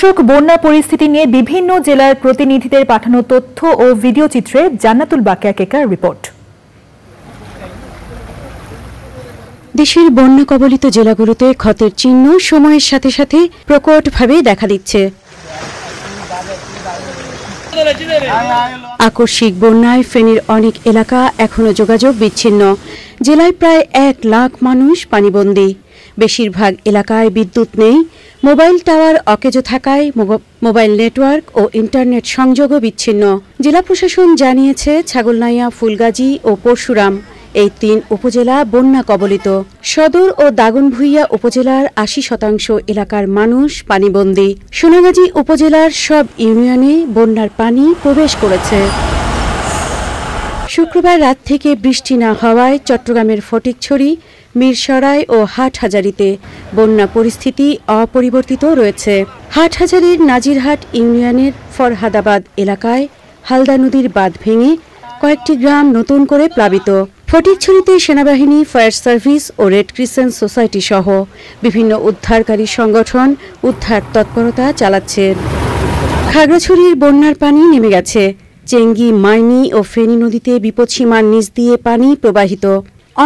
দর্শক, বন্যা পরিস্থিতি নিয়ে বিভিন্ন জেলার প্রতিনিধিদের পাঠানো তথ্য ও ভিডিও চিত্রে জান্নাতুল বাকিয়া কেকার রিপোর্ট। দেশের বন্যা কবলিত জেলাগুলোতে ক্ষতের চিহ্ন সময়ের সাথে সাথে প্রকটভাবে দেখা দিচ্ছে। আকস্মিক বন্যায় ফেনীর অনেক এলাকা এখনো যোগাযোগ বিচ্ছিন্ন। জেলায় প্রায় 1 লাখ মানুষ পানিবন্দী। বেশিরভাগ এলাকায় বিদ্যুৎ নেই, মোবাইল টাওয়ার অকেজো থাকায় মোবাইল নেটওয়ার্ক ও ইন্টারনেট সংযোগও বিচ্ছিন্ন। জেলা প্রশাসন জানিয়েছে ছাগলনাইয়া, ফুলগাজী ও পরশুরাম এই 3 উপজেলা বন্যা কবলিত। সদর ও দাগনভূঞা উপজেলার 80% এলাকার মানুষ পানিবন্দী। সোনাগাজী উপজেলার সব ইউনিয়নে বন্যার পানি প্রবেশ করেছে। শুক্রবার রাত থেকে বৃষ্টি না হওয়ায় চট্টগ্রামের ফটিকছড়ি, মিরসরাই ও হাটহাজারীতে বন্যা পরিস্থিতি অপরিবর্তিত রয়েছে। হাটহাজারীর নাজিরহাট ইউনিয়নের ফরহাদাবাদ এলাকায় হালদা নদীর বাঁধ ভেঙে কয়েকটি গ্রাম নতুন করে প্লাবিত। ফটিকছড়িতে সেনাবাহিনী, ফায়ার সার্ভিস ও রেড ক্রিসেন্ট সোসাইটি সহ বিভিন্ন উদ্ধারকারী সংগঠন উদ্ধার তৎপরতা চালাচ্ছে। খাগড়াছড়ির বন্যার পানি নেমে গেছে। চেঙ্গি, মাইনি ও ফেনী নদীতে বিপদসীমার নিচ দিয়ে পানি প্রবাহিত।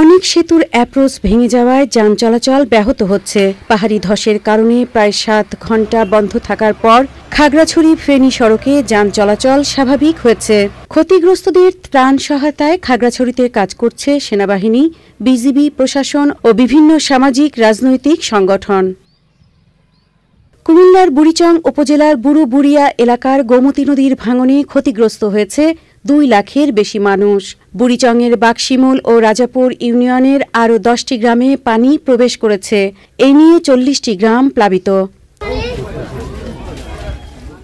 অনেক সেতুর অ্যাপ্রোচ ভেঙে যাওয়ায় যান চলাচল ব্যাহত হচ্ছে। পাহাড়ি ধসের কারণে প্রায় 7 ঘণ্টা বন্ধ থাকার পর খাগড়াছড়ি ফেনী সড়কে যান চলাচল স্বাভাবিক হয়েছে। ক্ষতিগ্রস্তদের ত্রাণ সহায়তায় খাগড়াছড়িতে কাজ করছে সেনাবাহিনী, বিজিবি, প্রশাসন ও বিভিন্ন সামাজিক রাজনৈতিক সংগঠন। কুমিল্লার বুড়িচং উপজেলার বুড়ুবুড়িয়া এলাকার গোমতী নদীর ভাঙনে ক্ষতিগ্রস্ত হয়েছে 2 লাখের বেশি মানুষ। বুড়িচংয়ের বাকশিমুল ও রাজাপুর ইউনিয়নের আরও 10টি গ্রামে পানি প্রবেশ করেছে। এ নিয়ে 40টি গ্রাম প্লাবিত।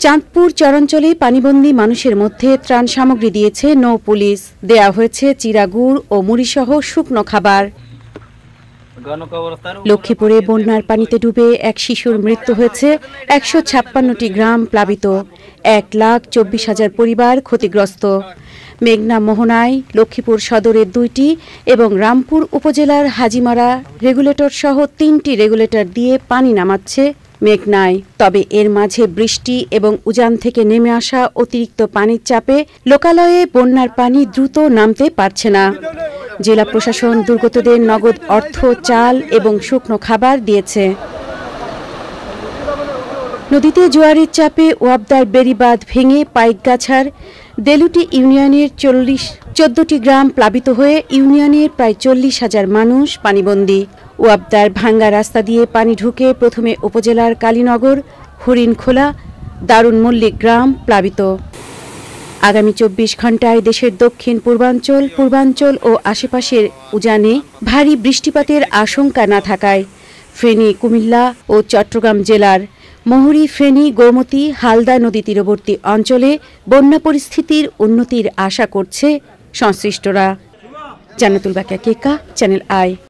চাঁদপুর চরাঞ্চলে পানিবন্দী মানুষের মধ্যে ত্রাণ সামগ্রী দিয়েছে নৌ পুলিশ। দেয়া হয়েছে চিরা গুড় ও মুড়িসহ শুকনো খাবার। লক্ষ্মীপুরে বন্যার পানিতে ডুবে এক শিশুর মৃত্যু হয়েছে। 156টি গ্রাম প্লাবিত। 1,24,000 পরিবার ক্ষতিগ্রস্ত। মেঘনা, মোহনায়, লক্ষ্মীপুর সদরের 2টি এবং রামপুর উপজেলার হাজিমারা রেগুলেটর সহ 3টি রেগুলেটর দিয়ে পানি নামাচ্ছে মেঘনায়। তবে এর মাঝে বৃষ্টি এবং উজান থেকে নেমে আসা অতিরিক্ত পানির চাপে লোকালয়ে বন্যার পানি দ্রুত নামতে পারছে না। জেলা প্রশাসন দুর্গতদের নগদ অর্থ, চাল এবং শুকনো খাবার দিয়েছে। নদীতে জোয়ারের চাপে ওয়াবদার বেড়িবাঁধ ভেঙে পাইকগাছার দেলুটি ইউনিয়নের 14টি গ্রাম প্লাবিত হয়ে ইউনিয়নের প্রায় 40,000 মানুষ পানিবন্দী। ওয়াবদার ভাঙ্গা রাস্তা দিয়ে পানি ঢুকে প্রথমে উপজেলার কালীনগর, হরিণখোলা, দারুণ মল্লিক গ্রাম প্লাবিত। আগামী 24 ঘণ্টায় দেশের দক্ষিণ পূর্বাঞ্চল, পূর্বাঞ্চল ও আশেপাশের উজানে ভারী বৃষ্টিপাতের আশঙ্কা না থাকায় ফেনী, কুমিল্লা ও চট্টগ্রাম জেলার মহুরী, ফেনী, গোমতী, হালদা নদী তীরবর্তী অঞ্চলে বন্যা পরিস্থিতির উন্নতির আশা করছে সংশ্লিষ্টরা। জান্নাতুল বাকিয়া কেকা, চ্যানেল আই।